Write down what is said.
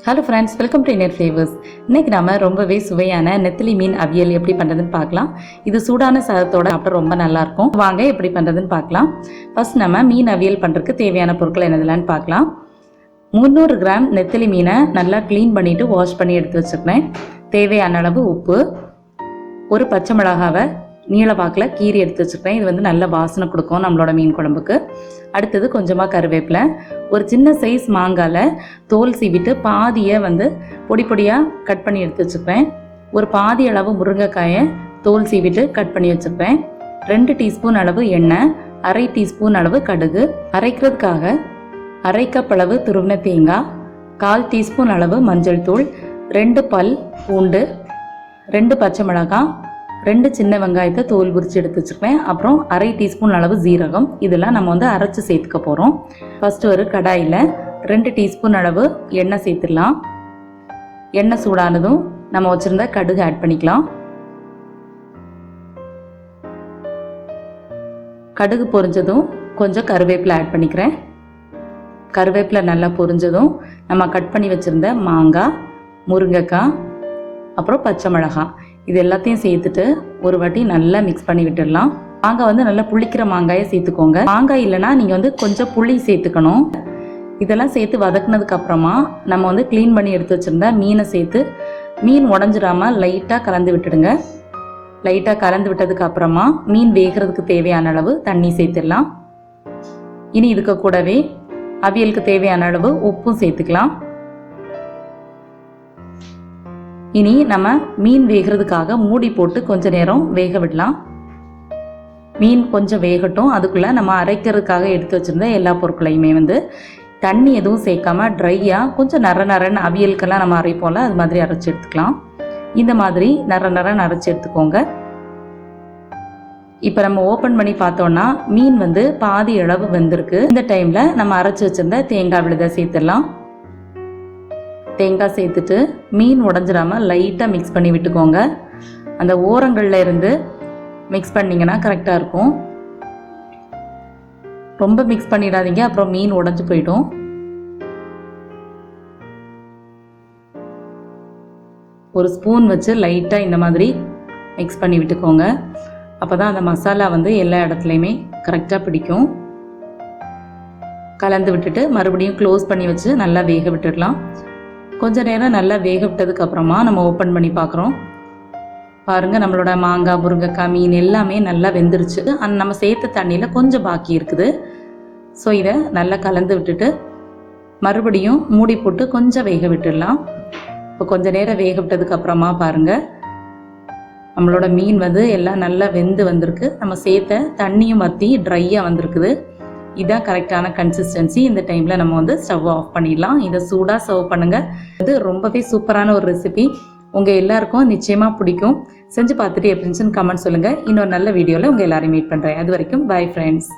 Hello friends, welcome to Indian Flavours. இன்னைக்கு நாம ரொம்பவே சுவையான நெத்திலி மீன் அவியல் எப்படி பண்றதுன்னு பார்க்கலாம். இது சூடான சாதத்தோட சாப்பிட ரொம்ப நல்லா இருக்கும். வாங்க எப்படி பண்றதுன்னு பார்க்கலாம். ஃபர்ஸ்ட் நம்ம மீன் அவியல் பண்றதுக்கு தேவையான பொருட்கள் என்னதெல்லாம் பார்க்கலாம். 300 கிராம் நெத்திலி மீனை நல்லா க்ளீன் பண்ணிட்டு வாஷ் பண்ணி எடுத்து வச்சிருக்கேன். தேவையான அளவு உப்பு, ஒரு பச்சை மிளகாவை நீள வாக்கில் கீரி எடுத்து வச்சுருக்கேன். இது வந்து நல்ல வாசனை கொடுக்கும் நம்மளோட மீன் குழம்புக்கு. அடுத்தது கொஞ்சமாக கருவேப்பிலை, ஒரு சின்ன சைஸ் மாங்காயில் தோல் சீவிட்டு பாதியை வந்து பொடி பொடியாக கட் பண்ணி எடுத்து வச்சுருப்பேன். ஒரு பாதி அளவு முருங்கைக்காயை தோல் சீவிட்டு கட் பண்ணி வச்சுருப்பேன். 2 டீஸ்பூன் அளவு எண்ணெய், 1/2 டீஸ்பூன் அளவு கடுகு, அரைக்கிறதுக்காக 1/2 கப் அளவு துருவின தேங்காய், 1/4 டீஸ்பூன் அளவு மஞ்சள் தூள், 2 பல் பூண்டு, 2 பச்சை மிளகாய், 2 சின்ன வெங்காயத்தை தோல் உரித்து எடுத்து வச்சுருப்பேன். அப்புறம் 1/2 டீஸ்பூன் அளவு ஜீரகம். இதெல்லாம் நம்ம வந்து அரைச்சி சேர்த்துக்க போகிறோம். ஃபஸ்ட்டு ஒரு கடாயில் 2 டீஸ்பூன் அளவு எண்ணெய் சேர்த்துடலாம். எண்ணெய் சூடானதும் நம்ம வச்சுருந்த கடுகு ஆட் பண்ணிக்கலாம். கடுகு பொரிஞ்சதும் கொஞ்சம் கருவேப்பிலை ஆட் பண்ணிக்கிறேன். கருவேப்பிலை நல்லா பொரிஞ்சதும் நம்ம கட் பண்ணி வச்சுருந்த மாங்காய், முருங்கைக்காய், அப்புறம் பச்சை மிளகாய் இது எல்லாத்தையும் சேர்த்துட்டு ஒரு வாட்டி நல்லா மிக்ஸ் பண்ணி விட்டுடலாம். மாங்காய் வந்து நல்லா புளிக்கிற மாங்காயை சேர்த்துக்கோங்க. மாங்காய் இல்லைன்னா நீங்கள் வந்து கொஞ்சம் புளி சேர்த்துக்கணும். இதெல்லாம் சேர்த்து வதக்குனதுக்கு அப்புறமா நம்ம வந்து க்ளீன் பண்ணி எடுத்து வச்சுருந்தா மீனை சேர்த்து மீன் உடஞ்சிடாமல் லைட்டாக கலந்து விட்டுடுங்க. லைட்டாக கலந்து விட்டதுக்கு அப்புறமா மீன் வேகிறதுக்கு தேவையான அளவு தண்ணி சேர்த்துடலாம். இனி இதுக்கு கூடவே அவியலுக்கு தேவையான அளவு உப்பும் சேர்த்துக்கலாம். இனி நம்ம மீன் வேகிறதுக்காக மூடி போட்டு கொஞ்ச நேரம் வேக விடலாம். மீன் கொஞ்சம் வேகட்டும். அதுக்குள்ளே நம்ம அரைக்கிறதுக்காக எடுத்து வச்சுருந்த எல்லா பொருட்களையுமே வந்து தண்ணி எதுவும் சேர்க்காம ட்ரையாக கொஞ்சம் நரன்னு அவியலுக்கெல்லாம் நம்ம அரைப்போம்ல அது மாதிரி அரைச்சி எடுத்துக்கலாம். இந்த மாதிரி நரன்னு அரைச்சி எடுத்துக்கோங்க. இப்போ நம்ம ஓப்பன் பண்ணி பார்த்தோன்னா மீன் வந்து பாதி அளவு வெந்திருக்கு. இந்த டைமில் நம்ம அரைச்சி வச்சுருந்த தேங்காய் விழுதை சேர்த்துடலாம். தேங்காய் சேர்த்துட்டு மீன் உடஞ்சிடாமல் லைட்டாக மிக்ஸ் பண்ணி விட்டுக்கோங்க. அந்த ஓரங்களில் இருந்து மிக்ஸ் பண்ணிங்கன்னா கரெக்டாக இருக்கும். ரொம்ப மிக்ஸ் பண்ணிடாதீங்க, அப்புறம் மீன் உடஞ்சி போயிடும். ஒரு ஸ்பூன் வச்சு லைட்டாக இந்த மாதிரி மிக்ஸ் பண்ணி விட்டுக்கோங்க. அப்போ தான் அந்த மசாலா வந்து எல்லா இடத்துலையுமே கரெக்டாக பிடிக்கும். கலந்து விட்டுட்டு மறுபடியும் க்ளோஸ் பண்ணி வச்சு நல்லா வேக விட்டுடலாம். கொஞ்ச நேரம் நல்லா வேக விட்டதுக்கு அப்புறமா நம்ம ஓப்பன் பண்ணி பார்க்குறோம். பாருங்கள், நம்மளோட மாங்காய், முருங்கைக்காய், மீன் எல்லாமே நல்லா வெந்துருச்சு. நம்ம சேர்த்த தண்ணியில் கொஞ்சம் பாக்கி இருக்குது. ஸோ இதை நல்லா கலந்து விட்டுட்டு மறுபடியும் மூடி போட்டு கொஞ்சம் வேக விட்டுடலாம். இப்போ கொஞ்ச நேரம் வேக விட்டதுக்கு அப்புறமா பாருங்கள், நம்மளோட மீன் வந்து எல்லாம் நல்லா வெந்து வந்திருக்கு. நம்ம சேர்த்த தண்ணியும் வற்றி ட்ரையாக வந்திருக்குது. இதான் கரெக்டான கன்சிஸ்டன்சி. இந்த டைமில் நம்ம வந்து ஸ்டவ் ஆஃப் பண்ணிடலாம். இதை சூடாக சர்வ் பண்ணுங்கள். இது ரொம்பவே சூப்பரான ஒரு ரெசிபி. உங்கள் எல்லாருக்கும் நிச்சயமாக பிடிக்கும். செஞ்சு பார்த்துட்டு எப்படி இருந்துச்சுன்னு கமெண்ட் சொல்லுங்கள். இன்னொரு நல்ல வீடியோவில் உங்கள் எல்லாரையும் மீட் பண்ணுறேன். அது வரைக்கும் பை ஃப்ரெண்ட்ஸ்.